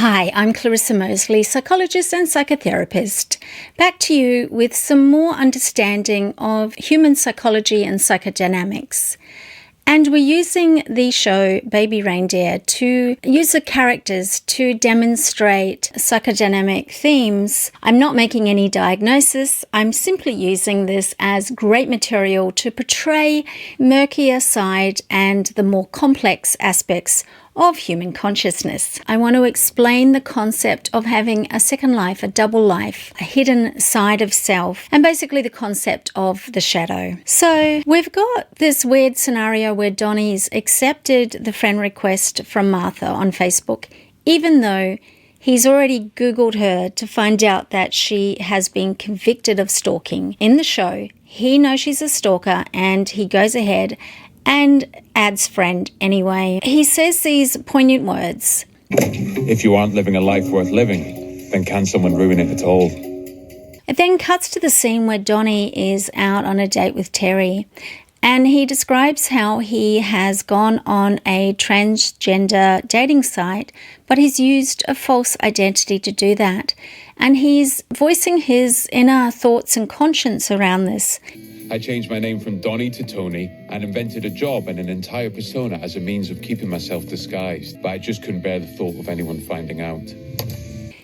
Hi, I'm Clarissa Mosley, psychologist and psychotherapist. Back to you with some more understanding of human psychology and psychodynamics. And we're using the show Baby Reindeer to use the characters to demonstrate psychodynamic themes. I'm not making any diagnosis. I'm simply using this as great material to portray murkier side and the more complex aspects of human consciousness. I want to explain the concept of having a second life, a double life, a hidden side of self, and basically the concept of the shadow. So we've got this weird scenario where Donnie's accepted the friend request from Martha on Facebook, even though he's already Googled her to find out that she has been convicted of stalking. In the show, he knows she's a stalker and he goes ahead and adds friend anyway. He says these poignant words. If you aren't living a life worth living, then can someone ruin it at all? It then cuts to the scene where Donnie is out on a date with Terry, and he describes how he has gone on a transgender dating site, but he's used a false identity to do that. And he's voicing his inner thoughts and conscience around this. I changed my name from Donnie to Tony and invented a job and an entire persona as a means of keeping myself disguised, but I just couldn't bear the thought of anyone finding out.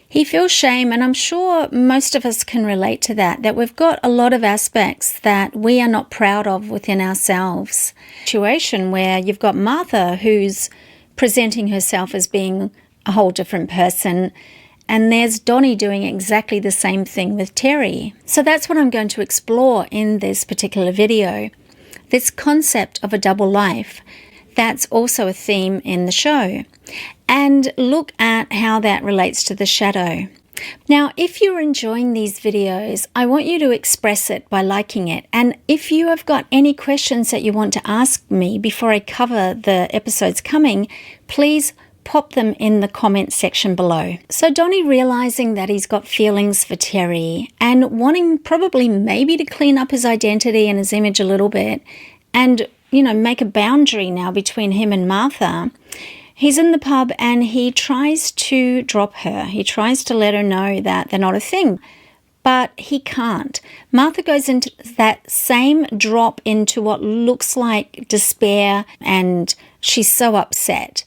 He feels shame, and I'm sure most of us can relate to that we've got a lot of aspects that we are not proud of within ourselves. Situation where you've got Martha who's presenting herself as being a whole different person, and there's Donnie doing exactly the same thing with Terry. So that's what I'm going to explore in this particular video. This concept of a double life, that's also a theme in the show. And look at how that relates to the shadow. Now, if you're enjoying these videos, I want you to express it by liking it. And if you have got any questions that you want to ask me before I cover the episodes coming, please pop them in the comment section below. So Donnie realizing that he's got feelings for Terry and wanting probably maybe to clean up his identity and his image a little bit and, make a boundary now between him and Martha. He's in the pub and he tries to drop her. He tries to let her know that they're not a thing, but he can't. Martha goes into that same drop into what looks like despair, and she's so upset.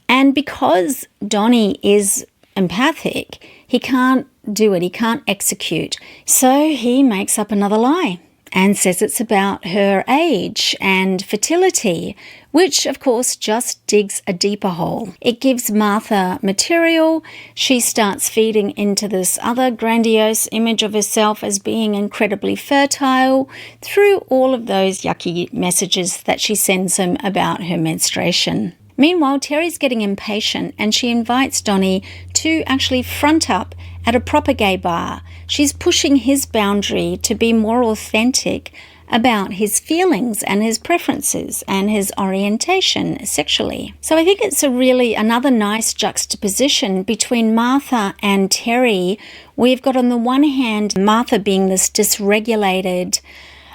And because Donnie is empathic, he can't do it. He can't execute. So he makes up another lie and says it's about her age and fertility, which of course just digs a deeper hole. It gives Martha material. She starts feeding into this other grandiose image of herself as being incredibly fertile through all of those yucky messages that she sends him about her menstruation. Meanwhile, Terry's getting impatient and she invites Donnie to actually front up at a proper gay bar. She's pushing his boundary to be more authentic about his feelings and his preferences and his orientation sexually. So I think it's another nice juxtaposition between Martha and Terry. We've got on the one hand, Martha being this dysregulated,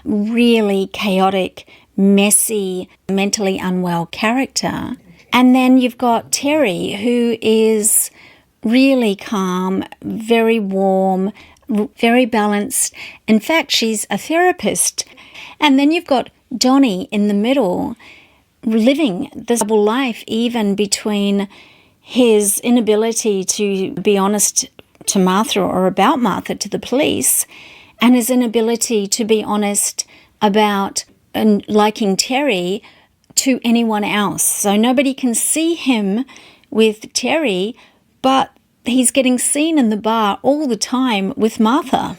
really chaotic, messy, mentally unwell character. And then you've got Terry, who is really calm, very warm, very balanced. In fact, she's a therapist. And then you've got Donnie in the middle, living this double life, even between his inability to be honest to Martha or about Martha to the police, and his inability to be honest about and liking Terry to anyone else. So nobody can see him with Terry, but he's getting seen in the bar all the time with Martha.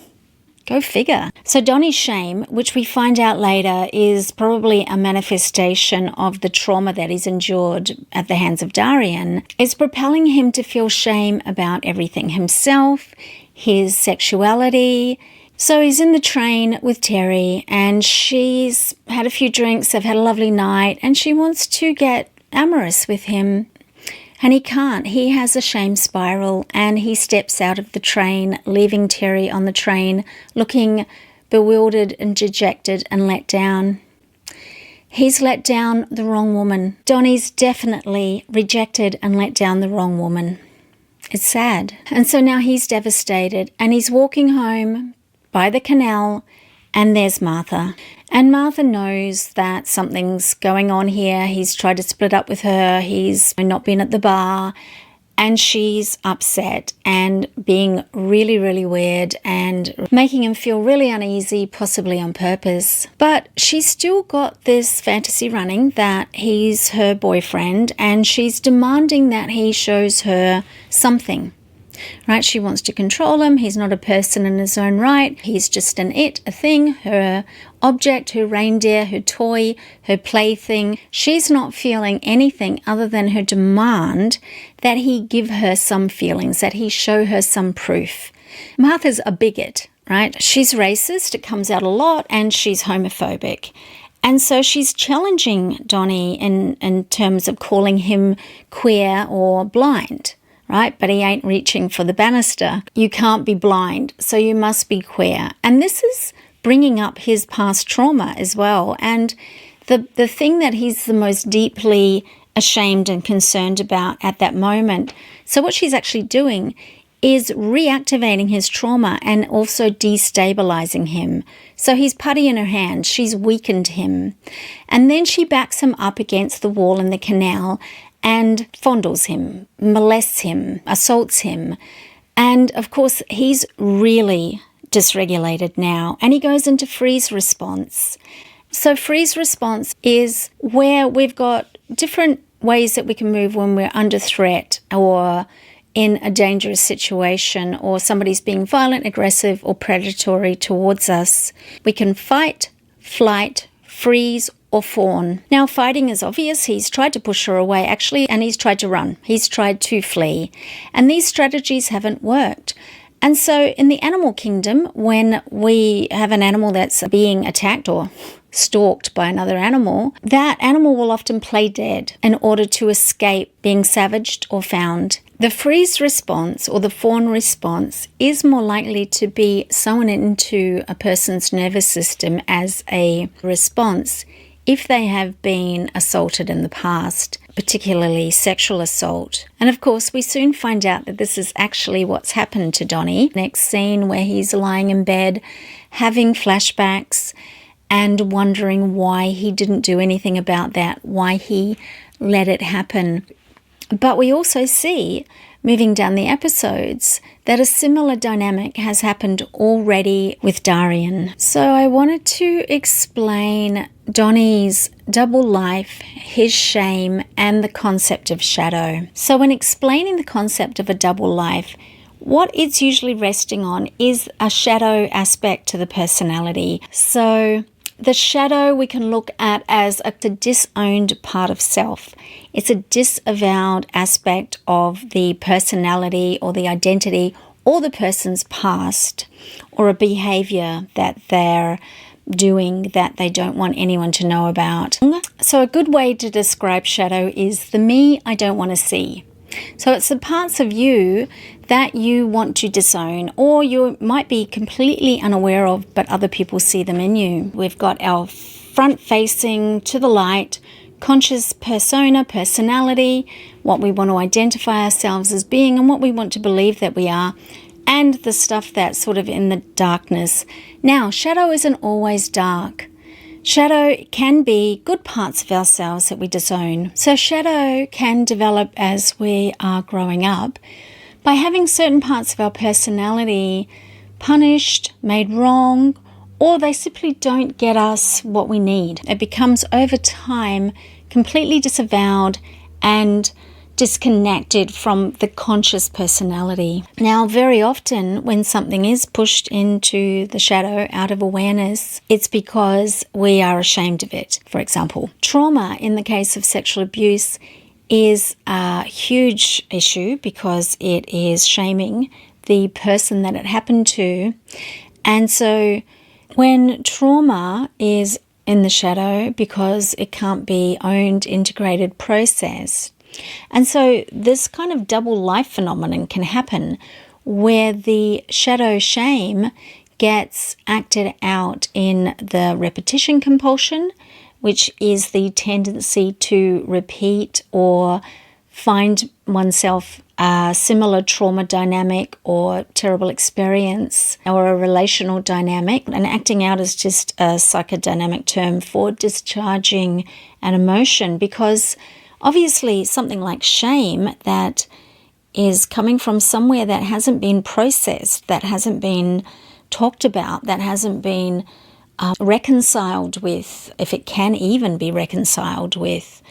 Go figure. So Donnie's shame, which we find out later, is probably a manifestation of the trauma that he's endured at the hands of Darian, is propelling him to feel shame about everything: himself, his sexuality. So he's in the train with Terry and she's had a few drinks, they've had a lovely night, and she wants to get amorous with him. And he can't. He has a shame spiral and he steps out of the train, leaving Terry on the train, looking bewildered and dejected and let down. He's let down the wrong woman. Donnie's definitely rejected and let down the wrong woman. It's sad. And so now he's devastated and he's walking home by the canal and there's Martha. And Martha knows that something's going on here. He's tried to split up with her. He's not been at the bar. And she's upset and being really, really weird and making him feel really uneasy, possibly on purpose. But she's still got this fantasy running that he's her boyfriend and she's demanding that he shows her something. Right? She wants to control him. He's not a person in his own right. He's just a thing, her object, her reindeer, her toy, her plaything. She's not feeling anything other than her demand that he give her some feelings, that he show her some proof. Martha's a bigot, right? She's racist, it comes out a lot, and she's homophobic. And so she's challenging Donnie in terms of calling him queer or blind. Right? But he ain't reaching for the banister. You can't be blind, so you must be queer. And this is bringing up his past trauma as well. And the thing that he's the most deeply ashamed and concerned about at that moment. So what she's actually doing is reactivating his trauma and also destabilizing him. So he's putty in her hand. She's weakened him. And then she backs him up against the wall in the canal and fondles him, molests him, assaults him. And of course, he's really dysregulated now and he goes into freeze response. So freeze response is where we've got different ways that we can move when we're under threat or in a dangerous situation or somebody's being violent, aggressive or predatory towards us. We can fight, flight, freeze or fawn. Now, fighting is obvious. He's tried to push her away, actually, and he's tried to run. He's tried to flee. And these strategies haven't worked. And so in the animal kingdom, when we have an animal that's being attacked or stalked by another animal, that animal will often play dead in order to escape being savaged or found. The freeze response or the fawn response is more likely to be sewn into a person's nervous system as a response if they have been assaulted in the past, particularly sexual assault. And of course, we soon find out that this is actually what's happened to Donnie. Next scene where he's lying in bed, having flashbacks and wondering why he didn't do anything about that, why he let it happen. But we also see, moving down the episodes, that a similar dynamic has happened already with Darian. So I wanted to explain Donnie's double life, his shame, and the concept of shadow. So when explaining the concept of a double life, what it's usually resting on is a shadow aspect to the personality. So the shadow we can look at as a disowned part of self. It's a disavowed aspect of the personality or the identity or the person's past or a behavior that they're doing that they don't want anyone to know about. So a good way to describe shadow is the me I don't want to see. So it's the parts of you that you want to disown or you might be completely unaware of, but other people see them in you. We've got our front-facing, to the light, conscious persona, personality, what we want to identify ourselves as being and what we want to believe that we are, and the stuff that's sort of in the darkness. Now, shadow isn't always dark. Shadow can be good parts of ourselves that we disown. So shadow can develop as we are growing up by having certain parts of our personality punished, made wrong, or they simply don't get us what we need. It becomes over time completely disavowed and disconnected from the conscious personality. Now, very often when something is pushed into the shadow out of awareness, it's because we are ashamed of it. For example, trauma in the case of sexual abuse is a huge issue because it is shaming the person that it happened to. And so when trauma is in the shadow because it can't be owned, integrated, processed, and so this kind of double life phenomenon can happen where the shadow shame gets acted out in the repetition compulsion, which is the tendency to repeat or find oneself a similar trauma dynamic or terrible experience or a relational dynamic. And acting out is just a psychodynamic term for discharging an emotion, because obviously something like shame that is coming from somewhere that hasn't been processed, that hasn't been talked about, that hasn't been reconciled with, if it can even be reconciled with.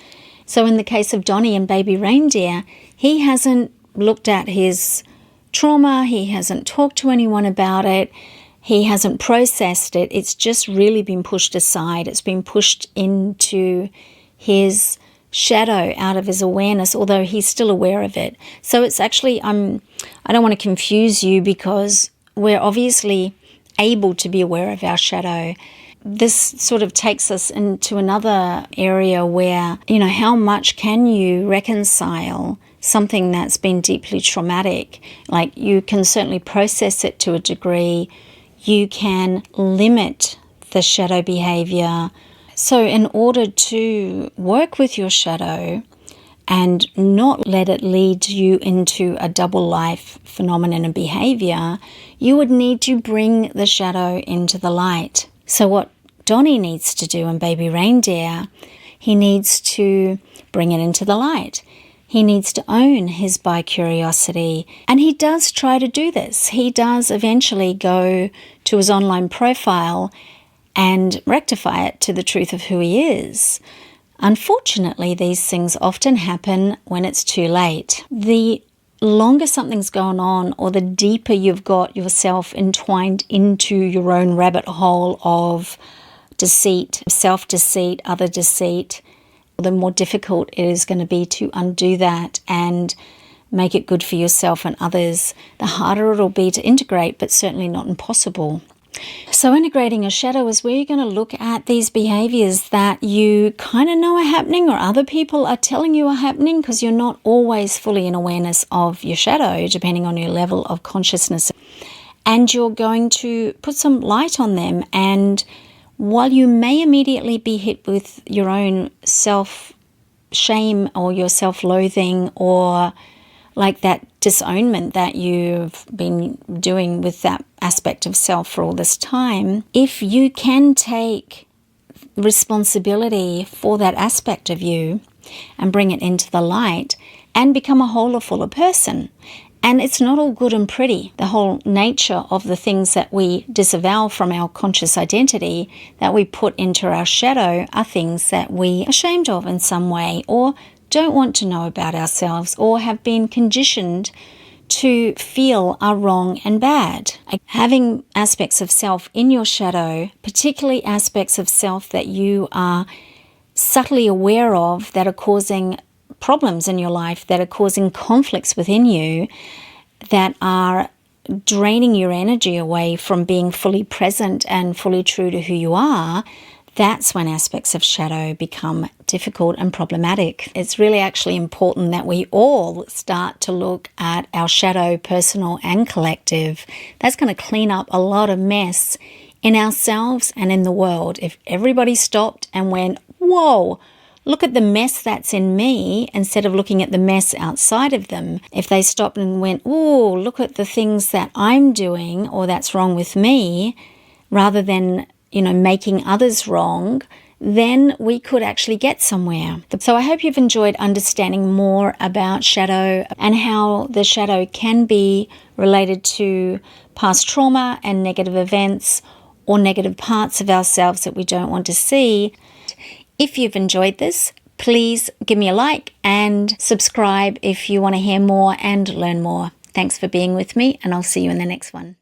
So in the case of Donnie and Baby Reindeer, he hasn't looked at his trauma, he hasn't talked to anyone about it, he hasn't processed it. It's just really been pushed aside. It's been pushed into his shadow, out of his awareness, although he's still aware of it. So it's actually, I don't want to confuse you, because we're obviously able to be aware of our shadow. This sort of takes us into another area where, how much can you reconcile something that's been deeply traumatic? Like, you can certainly process it to a degree. You can limit the shadow behavior. So in order to work with your shadow and not let it lead you into a double life phenomenon and behavior, you would need to bring the shadow into the light. So what Donnie needs to do in Baby Reindeer, he needs to bring it into the light. He needs to own his bi-curiosity. And he does try to do this. He does eventually go to his online profile and rectify it to the truth of who he is. Unfortunately, these things often happen when it's too late. The longer something's gone on, or the deeper you've got yourself entwined into your own rabbit hole of deceit, self-deceit, other deceit, the more difficult it is going to be to undo that and make it good for yourself and others. The harder it'll be to integrate, but certainly not impossible. So integrating your shadow is where you're going to look at these behaviors that you kind of know are happening, or other people are telling you are happening, because you're not always fully in awareness of your shadow, depending on your level of consciousness. And you're going to put some light on them. And while you may immediately be hit with your own self-shame or your self-loathing, or like that disownment that you've been doing with that aspect of self for all this time, if you can take responsibility for that aspect of you and bring it into the light and become a wholer, fuller person. And it's not all good and pretty. The whole nature of the things that we disavow from our conscious identity, that we put into our shadow, are things that we are ashamed of in some way, or don't want to know about ourselves, or have been conditioned to feel are wrong and bad. Having aspects of self in your shadow, particularly aspects of self that you are subtly aware of that are causing problems in your life, that are causing conflicts within you, that are draining your energy away from being fully present and fully true to who you are, that's when aspects of shadow become difficult and problematic. It's really actually important that we all start to look at our shadow, personal and collective. That's going to clean up a lot of mess in ourselves and in the world. If everybody stopped and went, whoa, look at the mess that's in me, instead of looking at the mess outside of them. If they stopped and went, oh, look at the things that I'm doing or that's wrong with me, rather than making others wrong, then we could actually get somewhere. So I hope you've enjoyed understanding more about shadow and how the shadow can be related to past trauma and negative events, or negative parts of ourselves that we don't want to see. If you've enjoyed this, please give me a like and subscribe if you want to hear more and learn more. Thanks for being with me, and I'll see you in the next one.